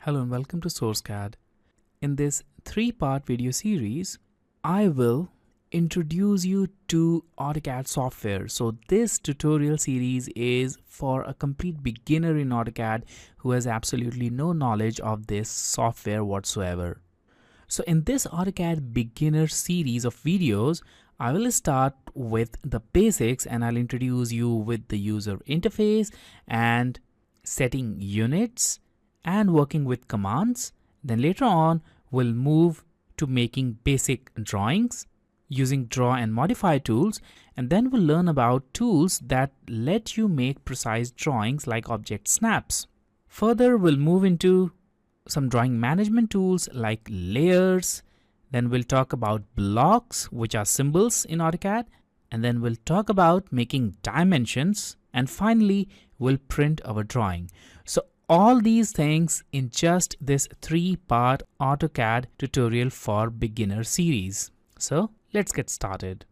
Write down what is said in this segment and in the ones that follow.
Hello and welcome to Autocad. In this three-part video series, I will introduce you to Autocad software. So this tutorial series is for a complete beginner in Autocad who has absolutely no knowledge of this software whatsoever. So in this Autocad beginner series of videos, I will start with the basics and I'll introduce you with the user interface and setting units and working with commands. Then later on we'll move to making basic drawings using draw and modify tools, and then we'll learn about tools that let you make precise drawings like object snaps. Further, we'll move into some drawing management tools like layers. Then we'll talk about blocks, which are symbols in AutoCAD, and then we'll talk about making dimensions, and finally we'll print our drawing. So all these things in just this three-part AutoCAD tutorial for beginner series. So let's get started.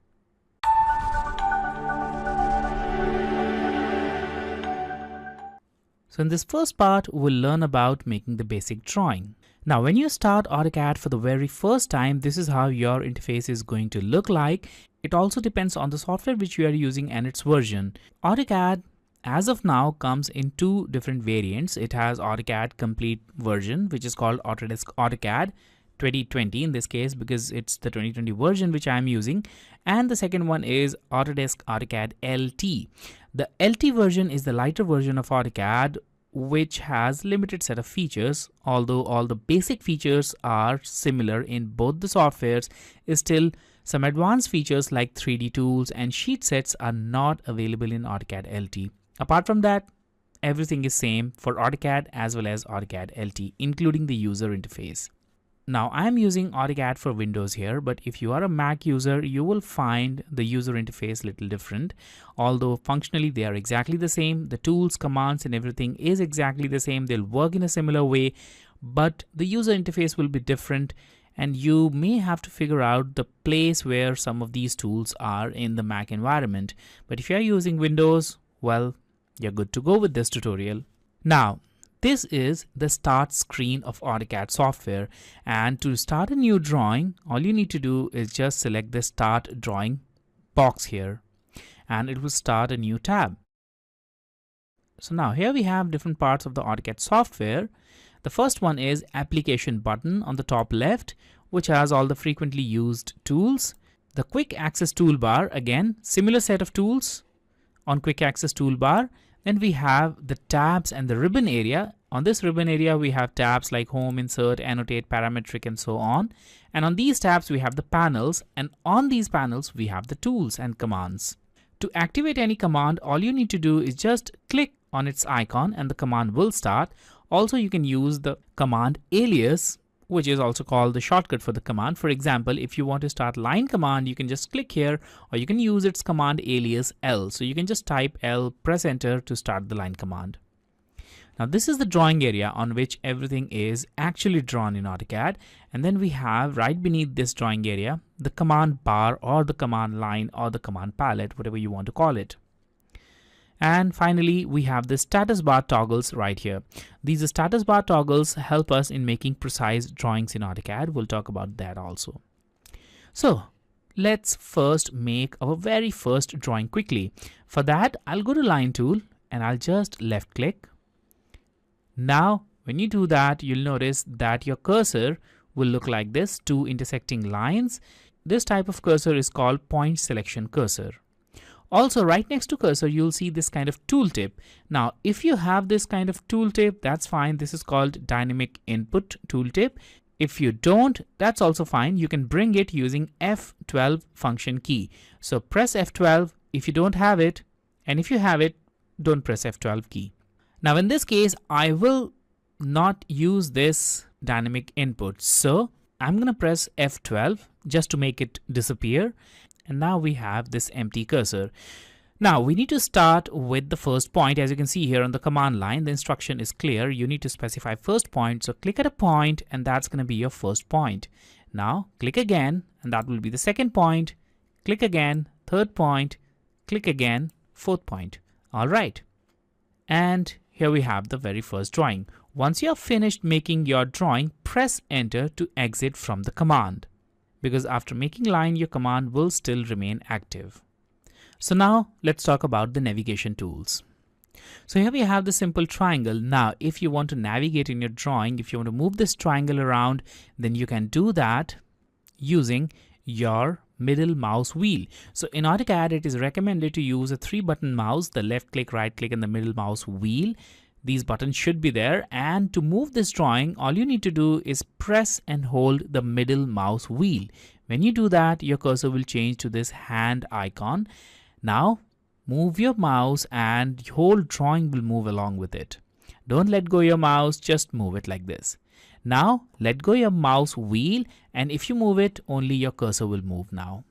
So in this first part, we'll learn about making the basic drawing. Now, when you start AutoCAD for the very first time, this is how your interface is going to look like. It also depends on the software which you are using and its version. AutoCAD as of now comes in two different variants. It has AutoCAD complete version, which is called Autodesk AutoCAD 2020 in this case, because it's the 2020 version which I'm using. And the second one is Autodesk AutoCAD LT. The LT version is the lighter version of AutoCAD, which has limited set of features. Although all the basic features are similar in both the softwares, is still some advanced features like 3D tools and sheet sets are not available in AutoCAD LT. Apart from that, everything is same for AutoCAD as well as AutoCAD LT, including the user interface. Now, I'm using AutoCAD for Windows here, but if you are a Mac user, you will find the user interface a little different. Although functionally they are exactly the same, the tools, commands and everything is exactly the same. They'll work in a similar way, but the user interface will be different, and you may have to figure out the place where some of these tools are in the Mac environment. But if you're using Windows, well, you're good to go with this tutorial. Now, this is the start screen of AutoCAD software, and to start a new drawing, all you need to do is just select the start drawing box here and it will start a new tab. So now here we have different parts of the AutoCAD software. The first one is application button on the top left, which has all the frequently used tools. The quick access toolbar, again similar set of tools on quick access toolbar. Then we have the tabs and the ribbon area. On this ribbon area, we have tabs like home, insert, annotate, parametric, and so on. And on these tabs, we have the panels. And on these panels, we have the tools and commands. To activate any command, all you need to do is just click on its icon and the command will start. Also, you can use the command alias, which is also called the shortcut for the command. For example, if you want to start line command, you can just click here, or you can use its command alias L. So you can just type L, press enter to start the line command. Now this is the drawing area on which everything is actually drawn in AutoCAD. And then we have right beneath this drawing area, the command bar or the command line or the command palette, whatever you want to call it. And finally, we have the status bar toggles right here. These status bar toggles help us in making precise drawings in AutoCAD. We'll talk about that also. So let's first make our very first drawing quickly. For that, I'll go to line tool and I'll just left click. Now, when you do that, you'll notice that your cursor will look like this, two intersecting lines. This type of cursor is called point selection cursor. Also, right next to cursor, you'll see this kind of tooltip. Now, if you have this kind of tooltip, that's fine. This is called dynamic input tooltip. If you don't, that's also fine. You can bring it using F12 function key. So press F12 if you don't have it, and if you have it, don't press F12 key. Now, in this case, I will not use this dynamic input. So I'm going to press F12 just to make it disappear. And now we have this empty cursor. Now we need to start with the first point. As you can see here on the command line, the instruction is clear. You need to specify first point. So click at a point and that's going to be your first point. Now click again and that will be the second point. Click again, third point, click again, fourth point. All right. And here we have the very first drawing. Once you have finished making your drawing, press enter to exit from the command, because after making line your command will still remain active. So now let's talk about the navigation tools. So here we have the simple triangle. Now if you want to navigate in your drawing, if you want to move this triangle around, then you can do that using your middle mouse wheel. So in Autocad it is recommended to use a 3-button mouse, the left click, right click and the middle mouse wheel. These buttons should be there, and to move this drawing all you need to do is press and hold the middle mouse wheel. When you do that, your cursor will change to this hand icon. Now move your mouse and the whole drawing will move along with it. Don't let go your mouse, just move it like this. Now let go your mouse wheel, and if you move it, only your cursor will move now.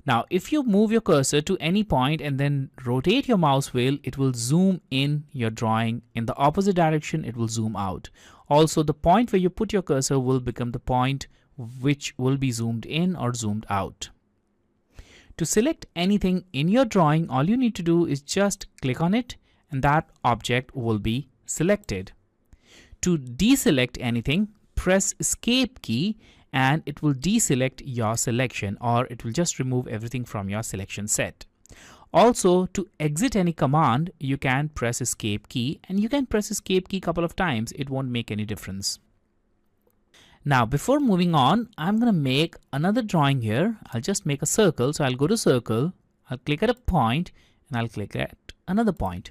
Now if you move your cursor to any point and then rotate your mouse wheel, it will zoom in your drawing. In the opposite direction, it will zoom out. Also, the point where you put your cursor will become the point which will be zoomed in or zoomed out. To select anything in your drawing, all you need to do is just click on it and that object will be selected. To deselect anything, press escape key and it will deselect your selection, or it will just remove everything from your selection set. Also, to exit any command, you can press escape key, and you can press escape key a couple of times. It won't make any difference. Now before moving on, I'm going to make another drawing here. I'll just make a circle. So I'll go to circle, I'll click at a point and I'll click at another point.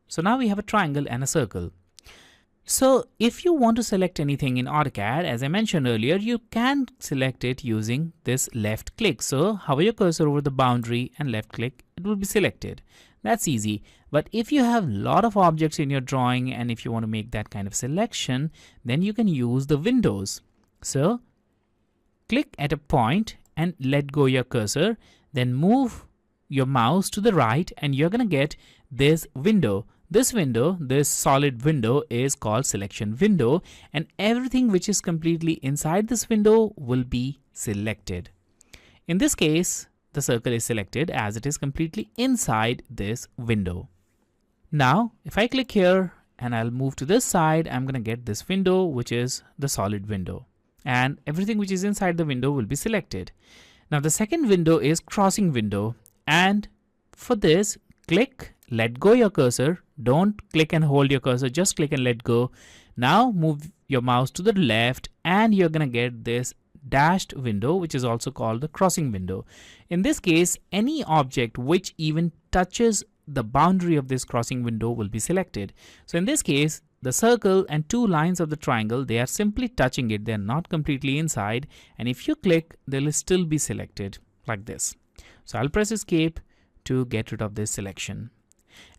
So now we have a triangle and a circle. So if you want to select anything in Autocad, as I mentioned earlier, you can select it using this left click. So hover your cursor over the boundary and left click, it will be selected. That's easy. But if you have a lot of objects in your drawing and if you want to make that kind of selection, then you can use the windows. So click at a point and let go your cursor, then move your mouse to the right and you're going to get this window. This solid window is called selection window, and everything which is completely inside this window will be selected. In this case, the circle is selected as it is completely inside this window. Now, if I click here and I'll move to this side, I'm going to get this window, which is the solid window, and everything which is inside the window will be selected. Now, the second window is crossing window, and for this, click, let go your cursor. Don't click and hold your cursor, just click and let go. Now move your mouse to the left and you're going to get this dashed window, which is also called the crossing window. In this case, any object which even touches the boundary of this crossing window will be selected. So in this case, the circle and two lines of the triangle, they are simply touching it. They're not completely inside. And if you click, they'll still be selected like this. So I'll press escape to get rid of this selection.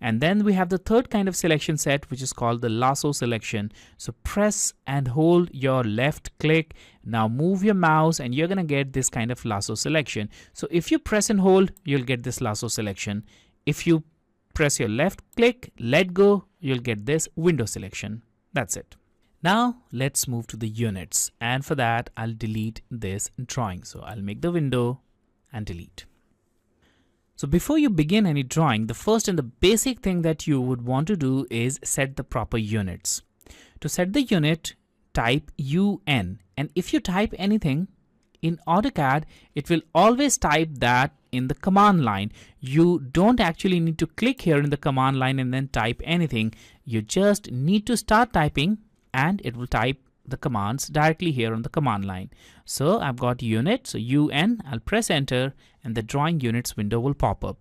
And then we have the third kind of selection set, which is called the lasso selection. So press and hold your left click. Now move your mouse and you're going to get this kind of lasso selection. So if you press and hold, you'll get this lasso selection. If you press your left click, let go, you'll get this window selection. That's it. Now let's move to the units. And for that, I'll delete this drawing. So I'll make the window and delete. So before you begin any drawing, the first and the basic thing that you would want to do is set the proper units. To set the unit, type UN, and if you type anything in Autocad, it will always type that in the command line. You don't actually need to click here in the command line and then type anything. You just need to start typing and it will type the commands directly here on the command line. So I've got unit, so UN, I'll press enter and the drawing units window will pop up.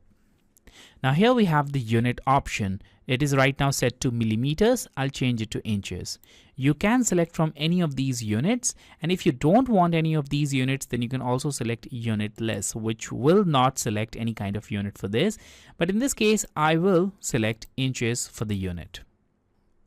Now here we have the unit option. It is right now set to millimeters. I'll change it to inches. You can select from any of these units, and if you don't want any of these units, then you can also select unitless, which will not select any kind of unit for this. But in this case, I will select inches for the unit.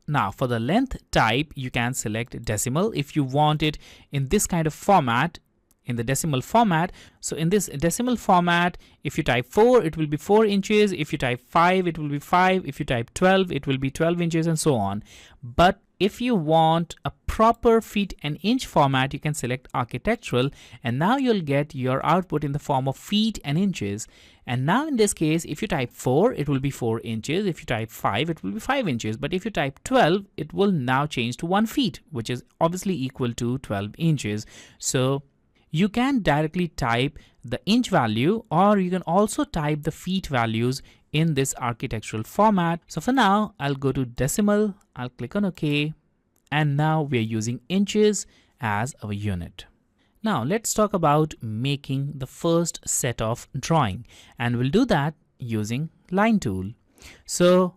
Now for the length type, you can select decimal if you want it in this kind of format, in the decimal format. So in this decimal format, if you type 4, it will be 4 inches. If you type 5, it will be 5. If you type 12, it will be 12 inches and so on. But if you want a proper feet and inch format, you can select architectural, and now you'll get your output in the form of feet and inches. And now in this case, if you type 4, it will be 4 inches. If you type 5, it will be 5 inches. But if you type 12, it will now change to 1 feet, which is obviously equal to 12 inches. So you can directly type the inch value, or you can also type the feet values in this architectural format. So for now, I'll go to decimal, I'll click on OK, and now we're using inches as our unit. Now let's talk about making the first set of drawing, and we'll do that using line tool. So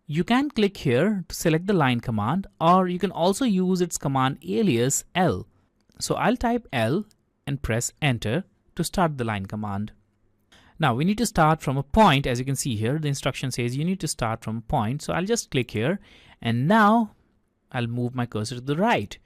you can click here to select the line command, or you can also use its command alias L. So I'll type L and press enter to start the line command. Now we need to start from a point. As you can see here, the instruction says you need to start from a point. So I'll just click here, and now I'll move my cursor to the right.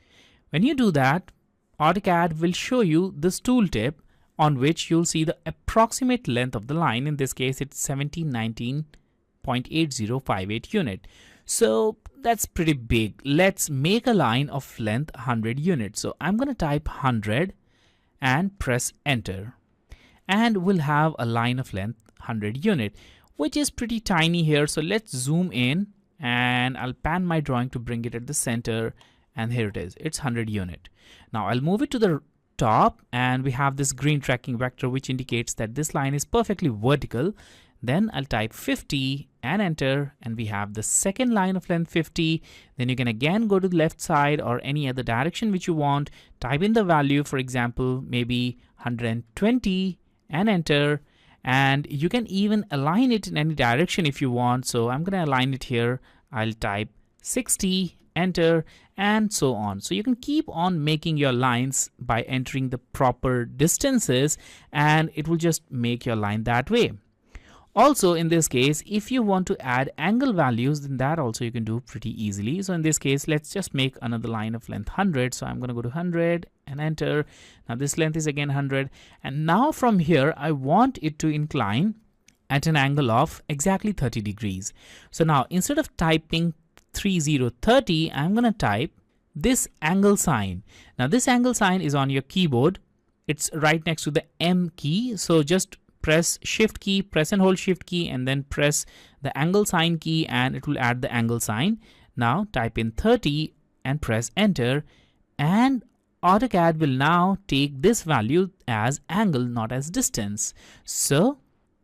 When you do that, Autocad will show you this tooltip on which you'll see the approximate length of the line. In this case, it's 1719.8058 unit. So that's pretty big. Let's make a line of length 100 units. So I'm going to type 100 and press enter. And we'll have a line of length 100 unit, which is pretty tiny here. So let's zoom in, and I'll pan my drawing to bring it at the center, and here it is. It's 100 unit. Now I'll move it to the top, and we have this green tracking vector which indicates that this line is perfectly vertical. Then I'll type 50 and enter, and we have the second line of length 50. Then you can again go to the left side or any other direction which you want, type in the value, for example maybe 120, and enter. And you can even align it in any direction if you want. So I'm going to align it here. I'll type 60, enter, and so on. So you can keep on making your lines by entering the proper distances, and it will just make your line that way. Also in this case, if you want to add angle values, then that also you can do pretty easily. So in this case, let's just make another line of length 100. So I'm going to go to 100 and enter. Now this length is again 100. And now from here, I want it to incline at an angle of exactly 30 degrees. So now instead of typing 3030, I'm going to type this angle sign. Now this angle sign is on your keyboard. It's right next to the M key. So just press shift key, press and hold shift key, and then press the angle sign key, and it will add the angle sign. Now type in 30 and press enter, and Autocad will now take this value as angle, not as distance. So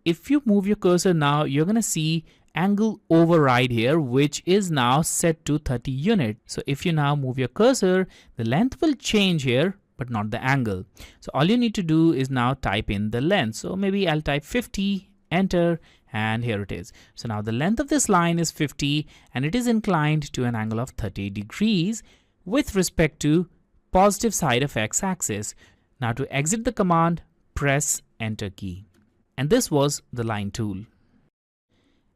if you move your cursor now, you're going to see angle override here, which is now set to 30 units. So if you now move your cursor, the length will change here, but not the angle. So all you need to do is now type in the length. So maybe I'll type 50, enter, and here it is. So now the length of this line is 50, and it is inclined to an angle of 30 degrees with respect to positive side of x-axis. Now to exit the command, press enter key. And this was the line tool.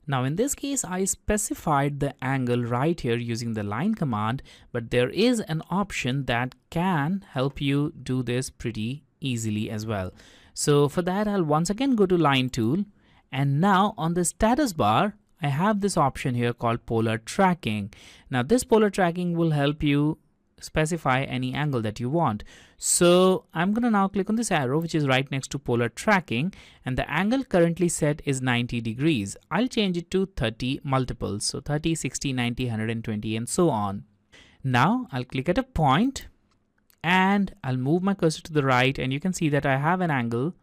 Now in this case, I specified the angle right here using the line command, but there is an option that can help you do this pretty easily as well. So for that, I'll once again go to line tool, and now on the status bar, I have this option here called polar tracking. Now this polar tracking will help you specify any angle that you want. So I'm going to now click on this arrow which is right next to polar tracking, and the angle currently set is 90 degrees. I'll change it to 30 multiples. So 30, 60, 90, 120, and so on. Now I'll click at a point, and I'll move my cursor to the right, and you can see that I have an angle,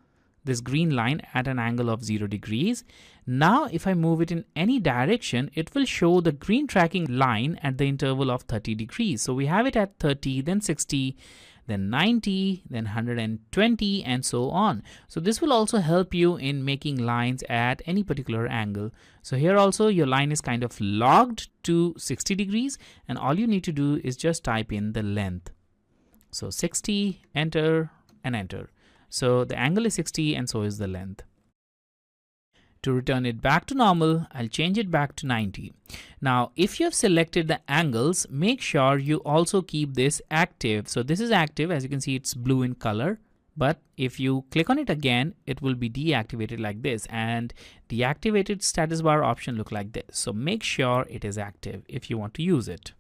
this green line, at an angle of 0 degrees. Now if I move it in any direction, it will show the green tracking line at the interval of 30 degrees. So we have it at 30, then 60, then 90, then 120, and so on. So this will also help you in making lines at any particular angle. So here also your line is kind of logged to 60 degrees, and all you need to do is just type in the length. So 60, enter, and enter. So the angle is 60, and so is the length. To return it back to normal, I'll change it back to 90. Now, if you have selected the angles, make sure you also keep this active. So this is active. As you can see, it's blue in color. But if you click on it again, it will be deactivated like this, and deactivated status bar option look like this. So make sure it is active if you want to use it.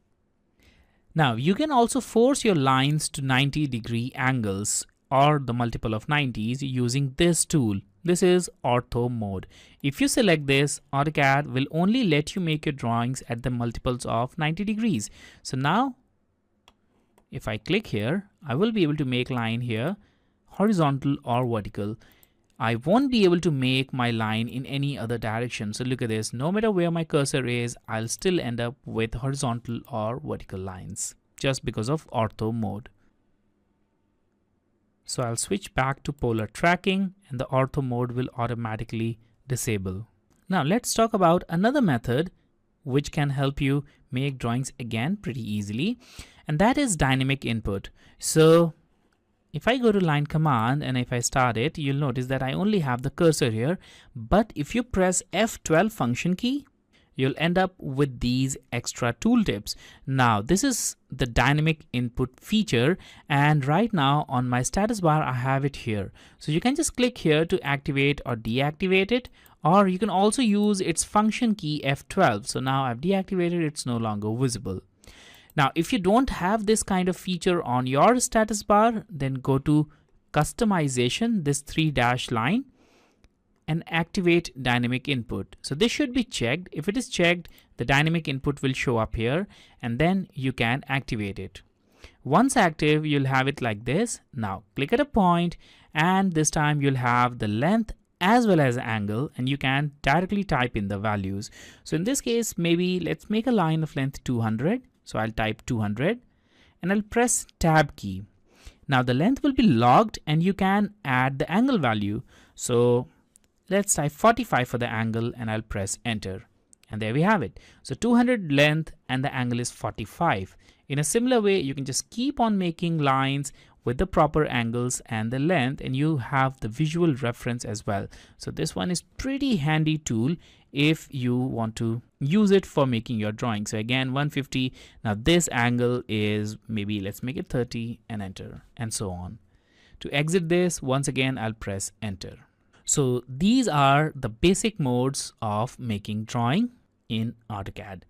Now you can also force your lines to 90-degree angles or the multiple of 90s using this tool. This is ortho mode. If you select this, AutoCAD will only let you make your drawings at the multiples of 90 degrees. So now if I click here, I will be able to make line here horizontal or vertical. I won't be able to make my line in any other direction. So look at this, no matter where my cursor is, I'll still end up with horizontal or vertical lines just because of ortho mode. So I'll switch back to polar tracking and the ortho mode will automatically disable. Now let's talk about another method which can help you make drawings again pretty easily, and that is dynamic input. So if I go to line command and if I start it, you'll notice that I only have the cursor here, but if you press F12 function key, you'll end up with these extra tooltips. Now this is the dynamic input feature, and right now on my status bar I have it here. So you can just click here to activate or deactivate it, or you can also use its function key F12. So now I've deactivated, it's no longer visible. Now, if you don't have this kind of feature on your status bar, then go to customization, this 3- line, and activate dynamic input. So this should be checked. If it is checked, the dynamic input will show up here, and then you can activate it. Once active, you'll have it like this. Now click at a point, and this time you'll have the length as well as angle, and you can directly type in the values. So in this case, maybe let's make a line of length 200. So I'll type 200 and I'll press tab key. Now the length will be logged and you can add the angle value. So let's type 45 for the angle and I'll press enter. And there we have it. So 200 length and the angle is 45. In a similar way, you can just keep on making lines with the proper angles and the length, and you have the visual reference as well. So this one is pretty handy tool if you want to use it for making your drawing. So again, 150. Now this angle is maybe, let's make it 30 and enter, and so on. To exit this, once again, I'll press enter. So these are the basic modes of making drawing in AutoCAD.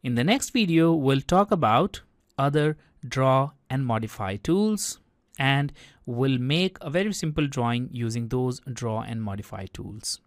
In the next video, we'll talk about other draw and modify tools, and we'll make a very simple drawing using those draw and modify tools.